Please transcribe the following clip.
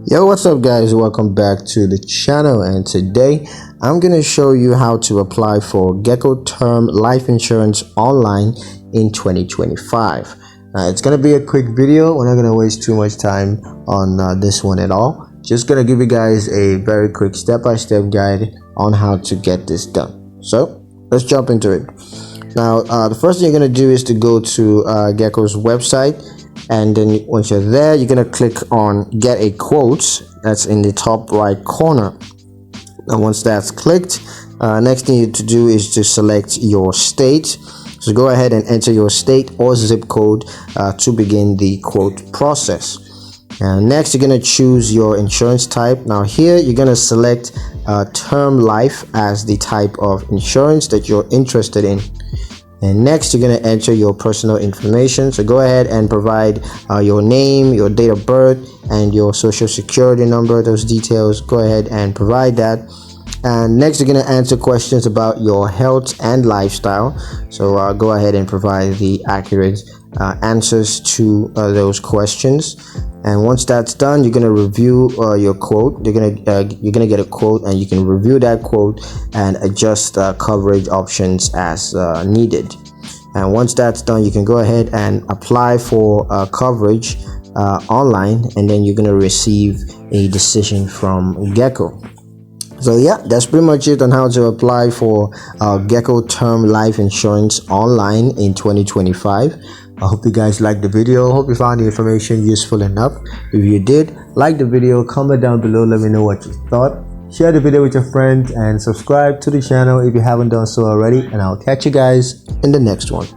Yo, what's up guys, welcome back to the channel, and today I'm gonna show you how to apply for Geico term life insurance online in 2025. It's gonna be a quick video. We're not gonna waste too much time on this one at all. Just gonna give you guys a very quick step-by-step guide on how to get this done. So let's jump into it. Now the first thing you're gonna do is to go to Geico's website, and then once you're there, you're gonna click on get a quote. That's in the top right corner. And once that's clicked, next thing you need to do is to select your state. So go ahead and enter your state or zip code to begin the quote process. Next, you're gonna choose your insurance type. Now here you're gonna select term life as the type of insurance that you're interested in. And next, you're going to enter your personal information. So go ahead and provide your name, your date of birth, and your social security number. Those details, go ahead and provide that. And next, you're going to answer questions about your health and lifestyle. So go ahead and provide the accurate answers to those questions. And once that's done, you're going to review your quote. You're going to get a quote, and you can review that quote and adjust coverage options as needed. And once that's done, you can go ahead and apply for coverage online, and then you're going to receive a decision from Geico. So yeah, that's pretty much it on how to apply for Geico term life insurance online in 2025. I hope you guys liked the video. Hope you found the information useful enough. If you did, like the video, comment down below, let me know what you thought. Share the video with your friends and subscribe to the channel if you haven't done so already, and I'll catch you guys in the next one.